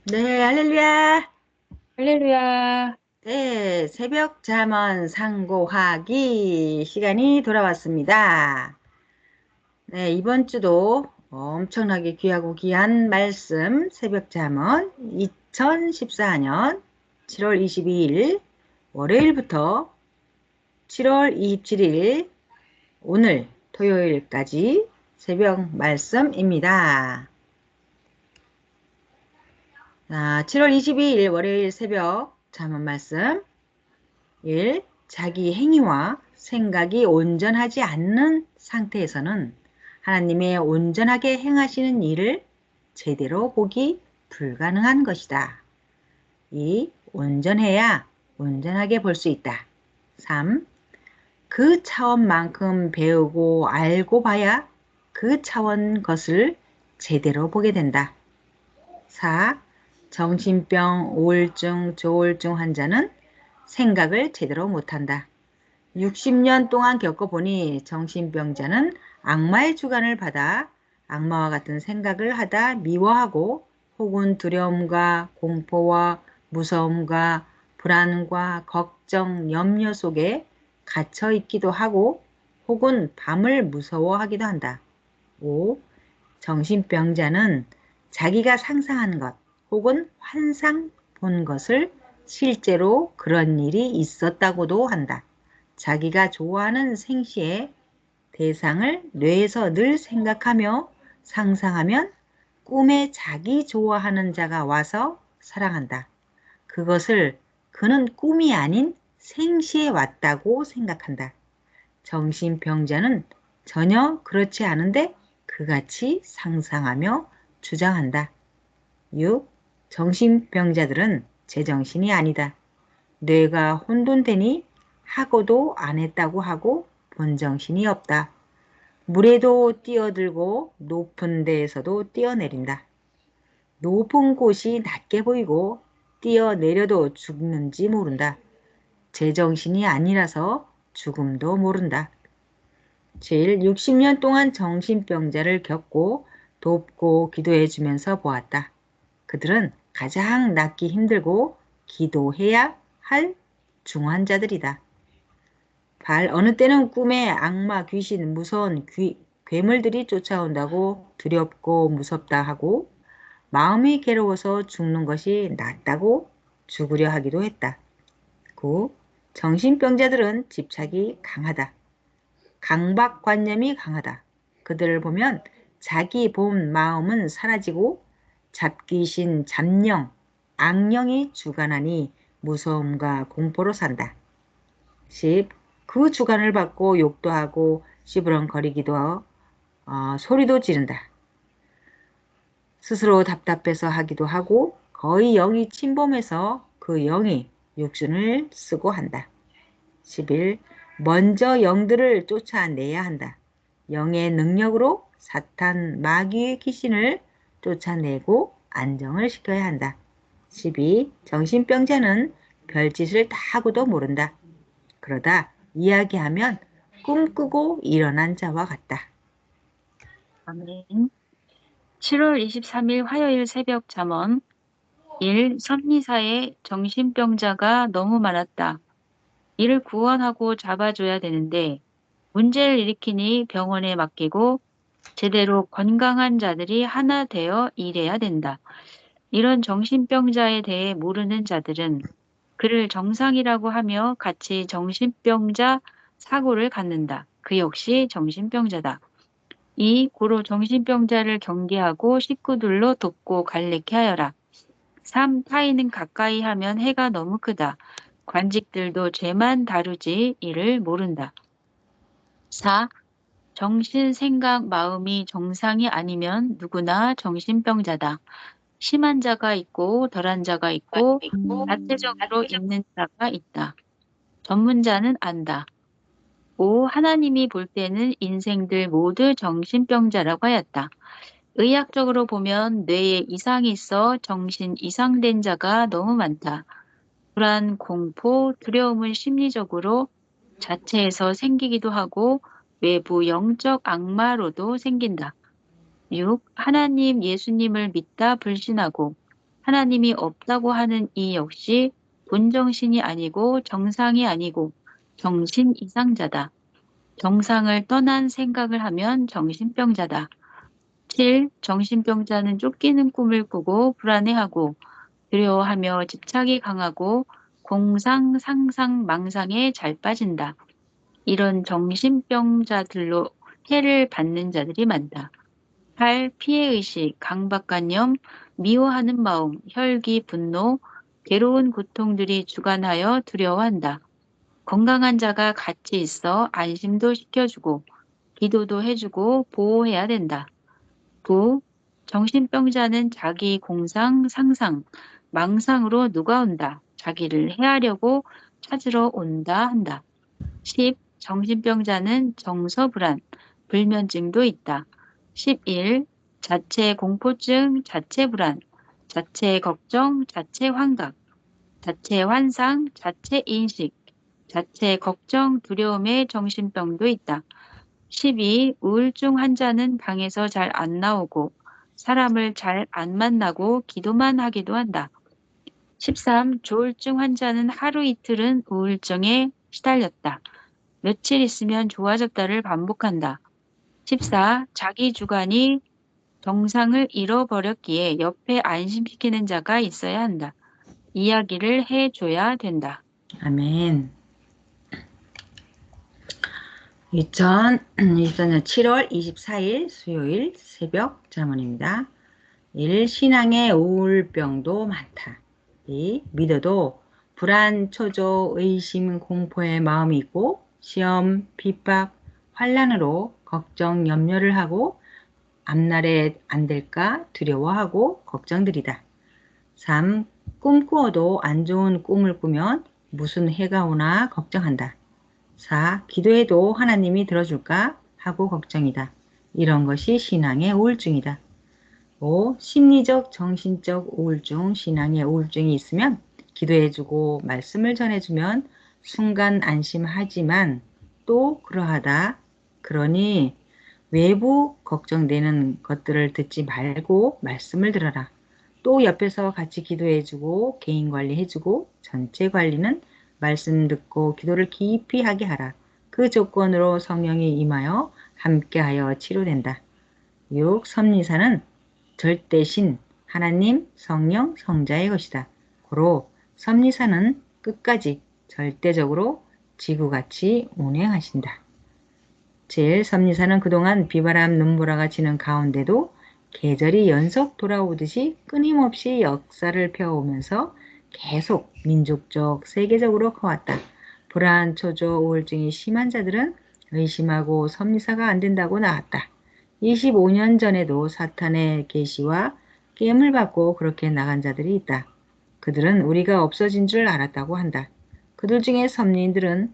네, 할렐루야. 할렐루야. 네, 새벽 잠언 상고하기 시간이 돌아왔습니다. 네, 이번 주도 엄청나게 귀하고 귀한 말씀 새벽 잠언 2014년 7월 22일 월요일부터 7월 27일 오늘 토요일까지 새벽 말씀입니다. 자, 7월 22일 월요일 새벽 잠언 말씀 1. 자기 행위와 생각이 온전하지 않는 상태에서는 하나님의 온전하게 행하시는 일을 제대로 보기 불가능한 것이다. 2. 온전해야 온전하게 볼 수 있다. 3. 그 차원만큼 배우고 알고 봐야 그 차원 것을 제대로 보게 된다. 4. 정신병, 우울증, 조울증 환자는 생각을 제대로 못한다. 60년 동안 겪어보니 정신병자는 악마의 주관을 받아 악마와 같은 생각을 하다 미워하고 혹은 두려움과 공포와 무서움과 불안과 걱정, 염려 속에 갇혀 있기도 하고 혹은 밤을 무서워하기도 한다. 5. 정신병자는 자기가 상상한 것 혹은 환상 본 것을 실제로 그런 일이 있었다고도 한다. 자기가 좋아하는 생시의 대상을 뇌에서 늘 생각하며 상상하면 꿈에 자기 좋아하는 자가 와서 사랑한다. 그것을 그는 꿈이 아닌 생시에 왔다고 생각한다. 정신병자는 전혀 그렇지 않은데 그같이 상상하며 주장한다. 6. 정신병자들은 제정신이 아니다. 뇌가 혼돈되니 하고도 안 했다고 하고 본정신이 없다. 물에도 뛰어들고 높은 데에서도 뛰어내린다. 높은 곳이 낮게 보이고 뛰어내려도 죽는지 모른다. 제정신이 아니라서 죽음도 모른다. 제일 60년 동안 정신병자를 겪고 돕고 기도해주면서 보았다. 그들은 가장 낫기 힘들고 기도해야 할 중환자들이다. 어느 때는 꿈에 악마, 귀신, 무서운 괴물들이 쫓아온다고 두렵고 무섭다 하고 마음이 괴로워서 죽는 것이 낫다고 죽으려 하기도 했다. 9. 정신병자들은 집착이 강하다. 강박관념이 강하다. 그들을 보면 자기 본 마음은 사라지고 잡귀신 잡령, 악령이 주관하니 무서움과 공포로 산다. 10. 그 주관을 받고 욕도 하고 시부렁거리기도 소리도 지른다. 스스로 답답해서 하기도 하고 거의 영이 침범해서 그 영이 육신을 쓰고 한다. 11. 먼저 영들을 쫓아내야 한다. 영의 능력으로 사탄 마귀의 귀신을 쫓아내고 안정을 시켜야 한다. 12. 정신병자는 별짓을 다 하고도 모른다. 그러다 이야기하면 꿈꾸고 일어난 자와 같다. 아멘. 7월 23일 화요일 새벽 잠언 1. 선리사에 정신병자가 너무 많았다. 이를 구원하고 잡아줘야 되는데 문제를 일으키니 병원에 맡기고 제대로 건강한 자들이 하나 되어 일해야 된다. 이런 정신병자에 대해 모르는 자들은 그를 정상이라고 하며 같이 정신병자 사고를 갖는다. 그 역시 정신병자다. 2. 고로 정신병자를 경계하고 식구들로 돕고 갈래케 하여라. 3. 타인은 가까이 하면 해가 너무 크다. 관직들도 죄만 다루지 이를 모른다. 4. 정신, 생각, 마음이 정상이 아니면 누구나 정신병자다. 심한 자가 있고 덜한 자가 있고 자체적으로 있는 자가 있다. 전문자는 안다. 5. 하나님이 볼 때는 인생들 모두 정신병자라고 하였다. 의학적으로 보면 뇌에 이상이 있어 정신 이상된 자가 너무 많다. 불안, 공포, 두려움은 심리적으로 자체에서 생기기도 하고 외부 영적 악마로도 생긴다. 6. 하나님, 예수님을 믿다 불신하고 하나님이 없다고 하는 이 역시 본정신이 아니고 정상이 아니고 정신 이상자다. 정상을 떠난 생각을 하면 정신병자다. 7. 정신병자는 쫓기는 꿈을 꾸고 불안해하고 두려워하며 집착이 강하고 공상, 상상, 망상에 잘 빠진다. 이런 정신병자들로 해를 받는 자들이 많다. 8. 피해의식, 강박관념, 미워하는 마음, 혈기, 분노, 괴로운 고통들이 주관하여 두려워한다. 건강한 자가 같이 있어 안심도 시켜주고 기도도 해주고 보호해야 된다. 9. 정신병자는 자기 공상, 상상, 망상으로 누가 온다. 자기를 해하려고 찾으러 온다 한다. 10. 정신병자는 정서불안, 불면증도 있다. 11. 자체 공포증, 자체 불안, 자체 걱정, 자체 환각, 자체 환상, 자체 인식, 자체 걱정, 두려움의 정신병도 있다. 12. 우울증 환자는 방에서 잘 안 나오고 사람을 잘 안 만나고 기도만 하기도 한다. 13. 조울증 환자는 하루 이틀은 우울증에 시달렸다. 며칠 있으면 좋아졌다를 반복한다. 14. 자기 주관이 정상을 잃어버렸기에 옆에 안심시키는 자가 있어야 한다. 이야기를 해줘야 된다. 아멘. 2024년 7월 24일 수요일 새벽 잠언입니다. 1. 신앙의 우울병도 많다. 2. 믿어도 불안, 초조, 의심, 공포의 마음이 있고 시험, 핍박, 환난으로 걱정, 염려를 하고 앞날에 안 될까 두려워하고 걱정들이다. 3. 꿈꾸어도 안 좋은 꿈을 꾸면 무슨 해가 오나 걱정한다. 4. 기도해도 하나님이 들어줄까 하고 걱정이다. 이런 것이 신앙의 우울증이다. 5. 심리적, 정신적 우울증, 신앙의 우울증이 있으면 기도해주고 말씀을 전해주면 순간 안심하지만 또 그러하다. 그러니 외부 걱정되는 것들을 듣지 말고 말씀을 들어라. 또 옆에서 같이 기도해주고 개인 관리해주고 전체 관리는 말씀 듣고 기도를 깊이 하게 하라. 그 조건으로 성령이 임하여 함께하여 치료된다. 6. 섭리사는 절대신 하나님 성령 성자의 것이다. 고로 섭리사는 끝까지 절대적으로 지구같이 운행하신다. 7. 섭리사는 그동안 비바람 눈보라가 치는 가운데도 계절이 연속 돌아오듯이 끊임없이 역사를 펴오면서 계속 민족적, 세계적으로 커왔다. 불안, 초조, 우울증이 심한 자들은 의심하고 섭리사가 안 된다고 나왔다. 25년 전에도 사탄의 계시와 게임을 받고 그렇게 나간 자들이 있다. 그들은 우리가 없어진 줄 알았다고 한다. 그들 중에 섭리인들은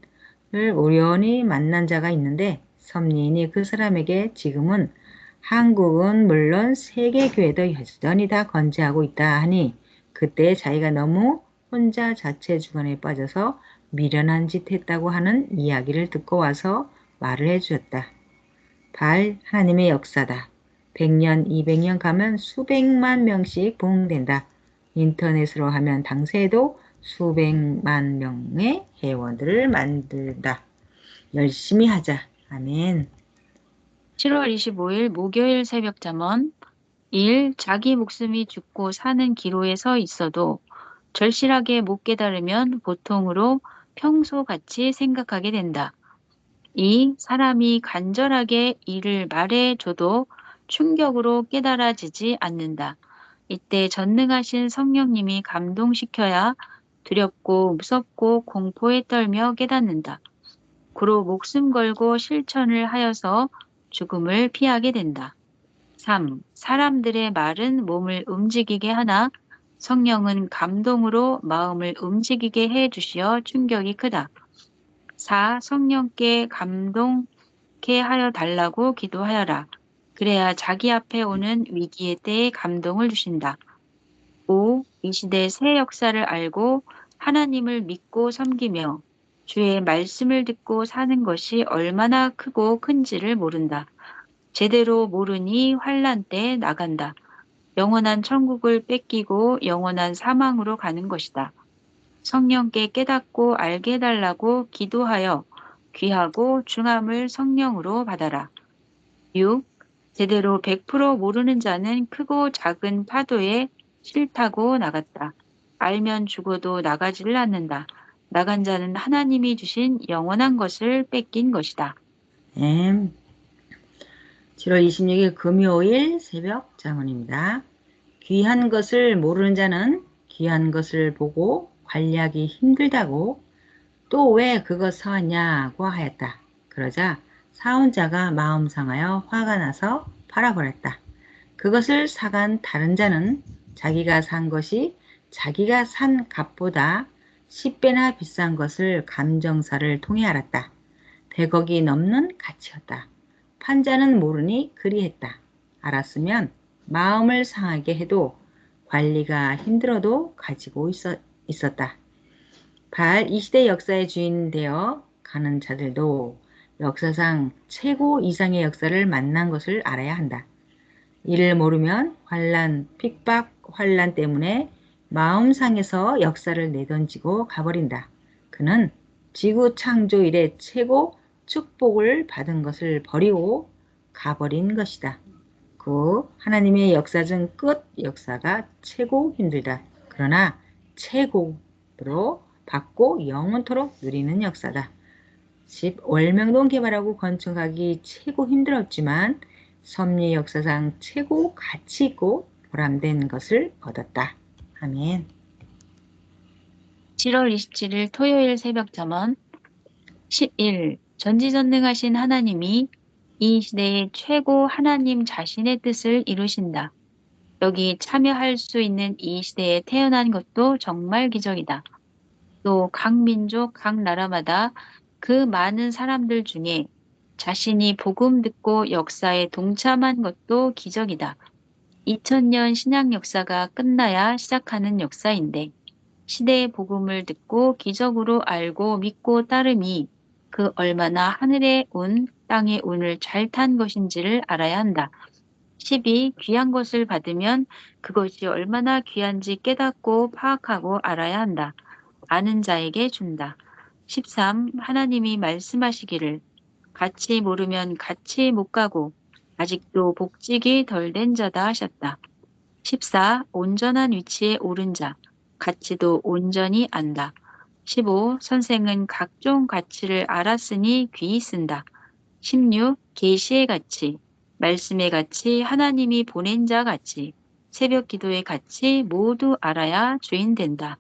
우연히 만난 자가 있는데 섭리인이 그 사람에게 지금은 한국은 물론 세계 교회도 여전히 다 건재하고 있다 하니 그때 자기가 너무 혼자 자체 주관에 빠져서 미련한 짓 했다고 하는 이야기를 듣고 와서 말을 해주었다. 하나님의 역사다. 100년, 200년 가면 수백만 명씩 부흥된다. 인터넷으로 하면 당세에도 수백만 명의 회원들을 만들다. 열심히 하자. 아멘. 7월 25일 목요일 새벽 잠언 1. 자기 목숨이 죽고 사는 기로에 서 있어도 절실하게 못 깨달으면 보통으로 평소같이 생각하게 된다. 2. 사람이 간절하게 이를 말해줘도 충격으로 깨달아지지 않는다. 이때 전능하신 성령님이 감동시켜야 두렵고 무섭고 공포에 떨며 깨닫는다. 고로 목숨 걸고 실천을 하여서 죽음을 피하게 된다. 3. 사람들의 말은 몸을 움직이게 하나 성령은 감동으로 마음을 움직이게 해 주시어 충격이 크다. 4. 성령께 감동케 하여 달라고 기도하여라. 그래야 자기 앞에 오는 위기의 때에 감동을 주신다. 5. 이 시대 새 역사를 알고 하나님을 믿고 섬기며 주의 말씀을 듣고 사는 것이 얼마나 크고 큰지를 모른다. 제대로 모르니 환란 때 나간다. 영원한 천국을 뺏기고 영원한 사망으로 가는 것이다. 성령께 깨닫고 알게 해달라고 기도하여 귀하고 중함을 성령으로 받아라. 6. 제대로 100% 모르는 자는 크고 작은 파도에 실타고 나갔다. 알면 죽어도 나가지를 않는다. 나간 자는 하나님이 주신 영원한 것을 뺏긴 것이다. 네. 7월 26일 금요일 새벽 잠언입니다. 귀한 것을 모르는 자는 귀한 것을 보고 관리하기 힘들다고 또 왜 그것 사왔냐고 하였다. 그러자 사온 자가 마음 상하여 화가 나서 팔아버렸다. 그것을 사간 다른 자는 자기가 산 것이 자기가 산 값보다 10배나 비싼 것을 감정사를 통해 알았다. 100억이 넘는 가치였다. 판자는 모르니 그리했다. 알았으면 마음을 상하게 해도 관리가 힘들어도 가지고 있었다. 8. 이 시대 역사의 주인 되어 가는 자들도 역사상 최고 이상의 역사를 만난 것을 알아야 한다. 이를 모르면 환란, 핍박, 환란 때문에 마음 상해서 역사를 내던지고 가버린다. 그는 지구 창조 이래 최고 축복을 받은 것을 버리고 가버린 것이다. 그 하나님의 역사 중 끝 역사가 최고 힘들다. 그러나 최고로 받고 영원토록 누리는 역사다. 10. 월명동 개발하고 건축하기 최고 힘들었지만 섭리 역사상 최고 가치 있고 보람된 것을 얻었다. 아멘. 7월 27일 토요일 새벽 잠언 11. 전지전능하신 하나님이 이 시대의 최고 하나님 자신의 뜻을 이루신다. 여기 참여할 수 있는 이 시대에 태어난 것도 정말 기적이다. 또 각 민족, 각 나라마다 그 많은 사람들 중에 자신이 복음 듣고 역사에 동참한 것도 기적이다. 2000년 신약 역사가 끝나야 시작하는 역사인데 시대의 복음을 듣고 기적으로 알고 믿고 따름이 그 얼마나 하늘의 운, 땅의 운을 잘 탄 것인지를 알아야 한다. 12. 귀한 것을 받으면 그것이 얼마나 귀한지 깨닫고 파악하고 알아야 한다. 아는 자에게 준다. 13. 하나님이 말씀하시기를 같이 모르면 같이 못 가고 아직도 복직이 덜 된 자다 하셨다. 14. 온전한 위치에 오른 자, 가치도 온전히 안다. 15. 선생은 각종 가치를 알았으니 귀히 쓴다. 16. 계시의 가치, 말씀의 가치, 하나님이 보낸 자 가치, 새벽 기도의 가치 모두 알아야 주인 된다.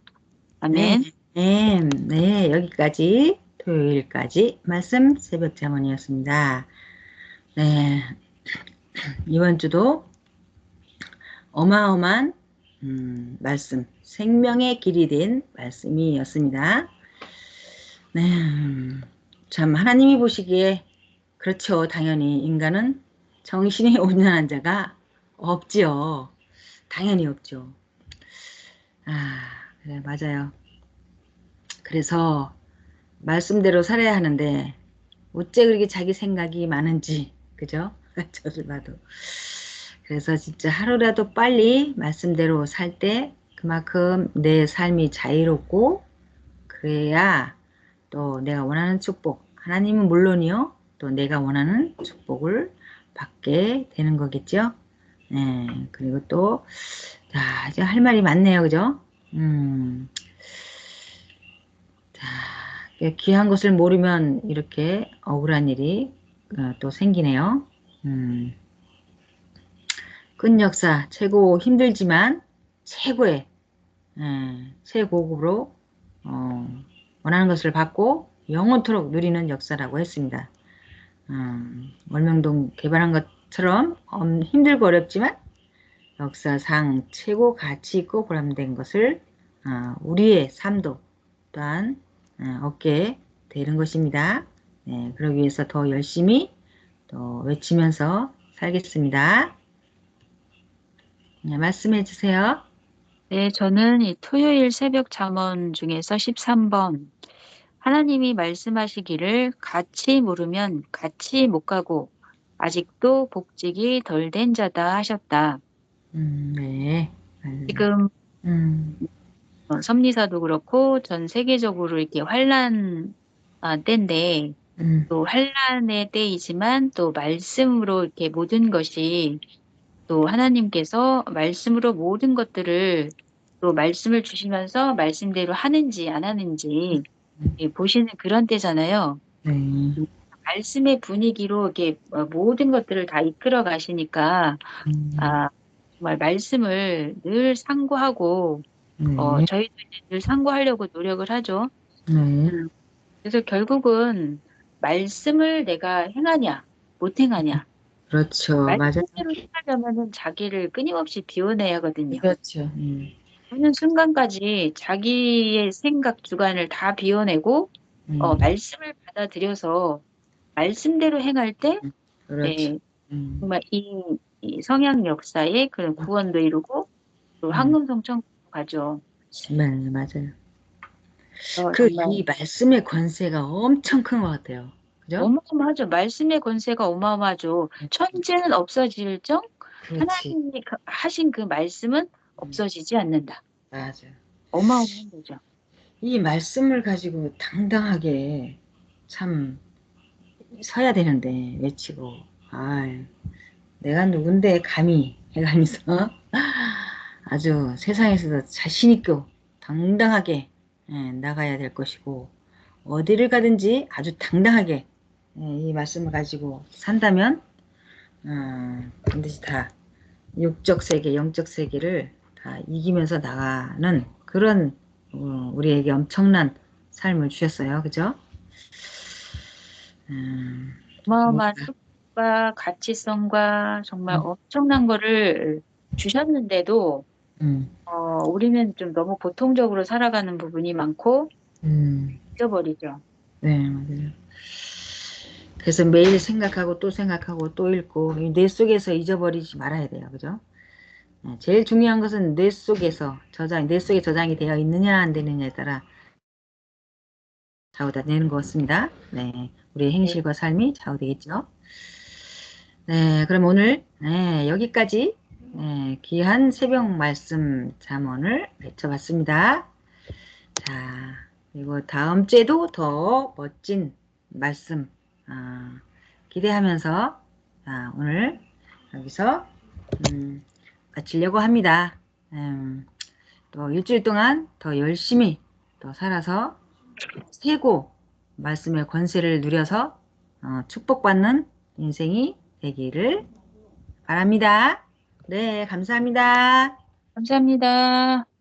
네, 아멘. 네, 여기까지 토요일까지 말씀 새벽 잠언이었습니다. 네, 이번 주도 어마어마한 말씀, 생명의 길이 된 말씀이었습니다. 네, 참 하나님이 보시기에 그렇죠. 당연히 인간은 정신이 온전한 자가 없지요. 당연히 없죠. 아, 그래 맞아요. 그래서 말씀대로 살아야 하는데 어째 그렇게 자기 생각이 많은지 그죠? 저를 봐도 그래서 진짜 하루라도 빨리 말씀대로 살 때 그만큼 내 삶이 자유롭고 그래야 또 내가 원하는 축복 하나님은 물론이요 또 내가 원하는 축복을 받게 되는 거겠죠. 네, 그리고 또 자, 이제 할 말이 많네요. 그죠? 자, 귀한 것을 모르면 이렇게 억울한 일이 또 생기네요. 끈 역사 최고 힘들지만 최고의 최고급으로 원하는 것을 받고 영원토록 누리는 역사라고 했습니다. 월명동 개발한 것처럼 힘들고 어렵지만 역사상 최고 가치 있고 보람된 것을 우리의 삶도 또한 얻게 되는 것입니다. 네, 그러기 위해서 더 열심히 또 외치면서 살겠습니다. 네, 말씀해 주세요. 네, 저는 이 토요일 새벽 잠언 중에서 13번 하나님이 말씀하시기를 같이 모르면 같이 못 가고 아직도 복직이 덜 된 자다 하셨다. 네. 맞아요. 지금 음, 섭리사도 그렇고 전 세계적으로 이렇게 환란 때인데 음, 또 환란의 때이지만 또 말씀으로 이렇게 모든 것이 또 하나님께서 말씀으로 모든 것들을 또 말씀을 주시면서 말씀대로 하는지 안 하는지 보시는 그런 때잖아요. 네. 말씀의 분위기로 이렇게 모든 것들을 다 이끌어 가시니까 음, 아, 정말 말씀을 늘 상고하고 네. 저희도 이제 늘 상고하려고 노력을 하죠. 네. 음, 그래서 결국은 말씀을 내가 행하냐, 못 행하냐. 그렇죠. 맞아요. 말씀대로 행하려면은 자기를 끊임없이 비워내야 하거든요. 그렇죠. 어느 순간까지 자기의 생각 주관을 다 비워내고 음, 말씀을 받아들여서 말씀대로 행할 때 그렇죠. 예, 음, 정말 이 성약 역사의 그런 구원도 이루고 또 음, 황금성천도 가죠. 네, 맞아요. 정말 이 말씀의 권세가 엄청 큰 것 같아요. 그죠? 어마어마하죠. 말씀의 권세가 어마어마하죠. 천재는 없어질정 그렇지. 하나님이 하신 그 말씀은 음, 없어지지 않는다. 맞아. 어마어마한 거죠. 이 말씀을 가지고 당당하게 참 서야 되는데, 외치고. 아유, 내가 누군데 감히 해가면서 아주 세상에서도 자신있고 당당하게 나가야 될 것이고, 어디를 가든지 아주 당당하게 이 말씀을 가지고 산다면, 반드시 다 육적 세계, 영적 세계를 다 이기면서 나가는 그런 우리에게 엄청난 삶을 주셨어요. 그죠? 어마어마한 뭔가, 축복과 가치성과 정말 음, 엄청난 거를 주셨는데도 음, 우리는 좀 너무 보통적으로 살아가는 부분이 많고 음, 잊어버리죠. 네, 맞아요. 그래서 매일 생각하고 또 생각하고 또 읽고 이 뇌 속에서 잊어버리지 말아야 돼요. 그죠? 제일 중요한 것은 뇌 속에서 뇌 속에 저장이 되어 있느냐 안 되느냐에 따라 좌우되는 것 같습니다. 네, 우리의 네, 행실과 삶이 좌우되겠죠. 네, 그럼 오늘 여기까지 귀한 새벽 말씀 잠언을 외쳐봤습니다. 자, 그리고 다음 주에도 더 멋진 말씀 기대하면서 오늘 여기서 마치려고 합니다. 또 일주일 동안 더 열심히 더 살아서 세고 말씀의 권세를 누려서 축복받는 인생이 되기를 바랍니다. 네, 감사합니다. 감사합니다.